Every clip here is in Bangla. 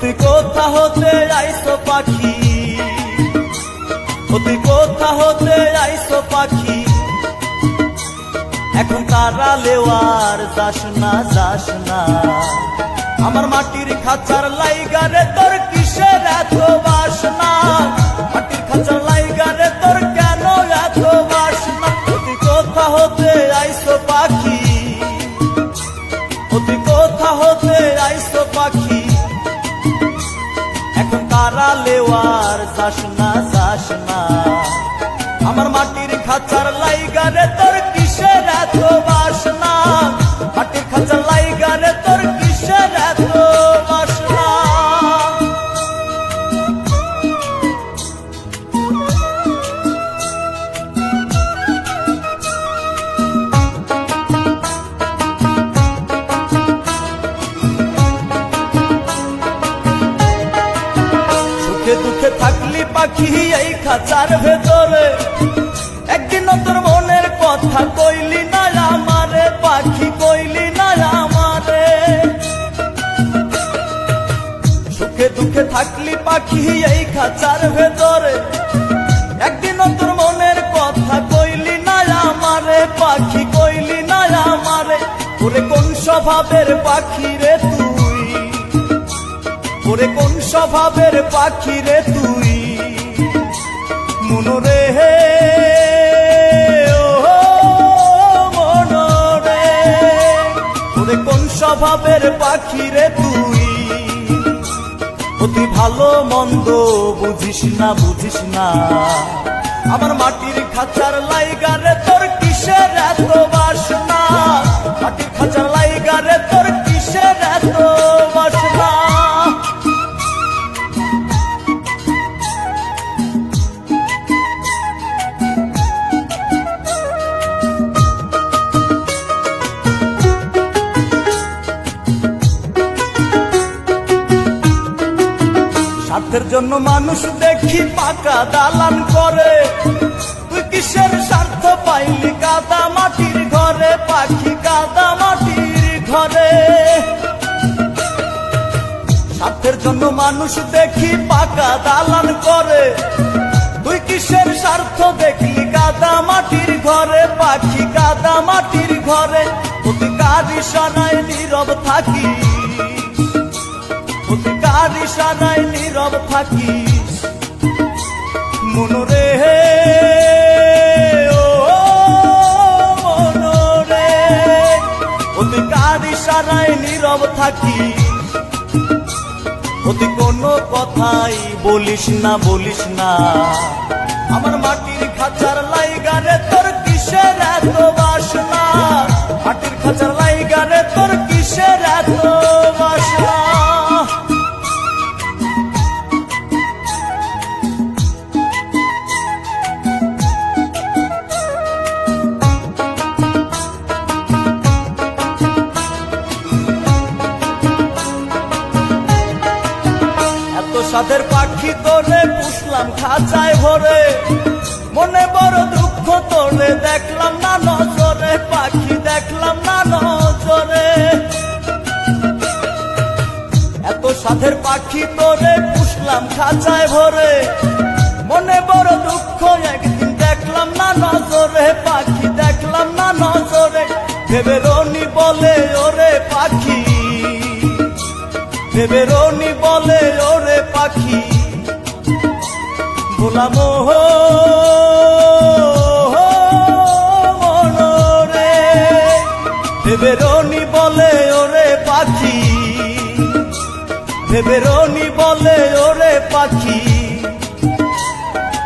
তুই কোথা হতে আইছো পাখি, ও তুই কোথা হতে আইছো পাখি, এখন তারা লেওয়ার যাস না যাস না। আমার মাটির খাঁচার লাইগারে তোর কিসের এত বাসনা, মাটির খাঁচার লাইগারে তোর কেন এত বাসনা। তুই কোথা হতে আইছো পাখি, ও তুই কোথা হতে আইছো পাখি, এখন তারা লেওয়ার যাস না যাস না। আমার মাটির খাঁচার লাইগারে তোর কিসের এত বাসনা, মাটির খাঁচার লাইগারে তোর কিসের এত বাসনা। সুখে দুঃখে থাকলি পাখি এই খাঁচার ভেতরে, একদিন তোর মনের কথা কইলি না আমারে পাখি, কইলি না আমারে। সুখে দুঃখে থাকলি পাখি এই খাঁচার ভেতরে, একদিন তোর মনের কথা কইলি না আমারে পাখি, কইলি না আমারে। ওরে কোন স্বভাবের পাখি রে তুই, ওরে কোন স্বভাবের পাখি রে তুই, মনরে হে মনরে। ওরে কোন স্বভাবের পাখি রে তুই, অতি ভালো মন্দ বুঝিস না বুঝিস না। আমার মাটির খাঁচার লাইগারে তোর কিসের এত বাসনা, মাটির খাঁচার লাইগারে তোর কিসের এত বাসনা। স্বার্থের জন্য মানুষ দেখি পাকা দালান করে, তুই কিসের স্বার্থ পাইলি কাদা মাটির ঘরে পাখি, কাদা মাটির ঘরে। স্বার্থের জন্য মানুষ দেখি পাকা দালান করে, তুই কিসের স্বার্থ দেখলি কাদা মাটির ঘরে পাখি, কাদা মাটির ঘরে। তুই কার ইশারায় নীরব থাকি, কার ইশারায় নীরব থাকিস, মনরে ও মনরে। তুই কার ইশারায় নীরব থাকিস, তুই কোনো কথাই বলিস না বলিস না। আমার মাটির খাঁচার লাইগারে তোর কিসের এত বাসনা, মাটির খাঁচার লাইগারে তোর কিসের এত বাসনা। সাদের পাখি তোরে পুষলাম খাঁচায় ভরে, মনে বড় দুঃখ তোরে দেখলাম না নজরে পাখি, দেখলাম না নজরে। এত সাদের পাখি তোরে পুষলাম খাঁচায় ভরে, মনে বড় দুঃখ একদিন দেখলাম না নজরে পাখি, দেখলাম না নজরে। ভেবে রনি বলে ওরে পাখি, ভেবে রনি বলে ওরে পাখি, ভোলাম মনরে। ভেবে রনি বলে ওরে পাখি, ভেবে রনি বলে ওরে পাখি।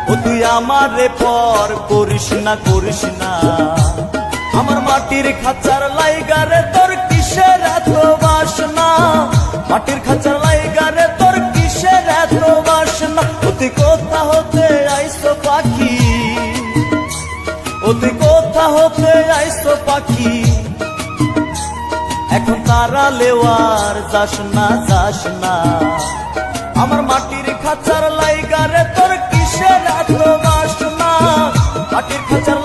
ও তুই আমারে পর করিস না করিস না, আমার মাটির খাঁচার লাইগারে তোর কিসের এত বাসনা, মাটির খাঁচার লাইগারে তোর কিসের এত বাসনা। তুই কোথা হতে আইছো পাখি, ও তুই কোথা হতে আইছো পাখি, এখন তারা লেওয়ার যাস না যাস না। আমার মাটির খাঁচার লাইগারে তোর কিসের এত বাসনা, মাটির খাঁচার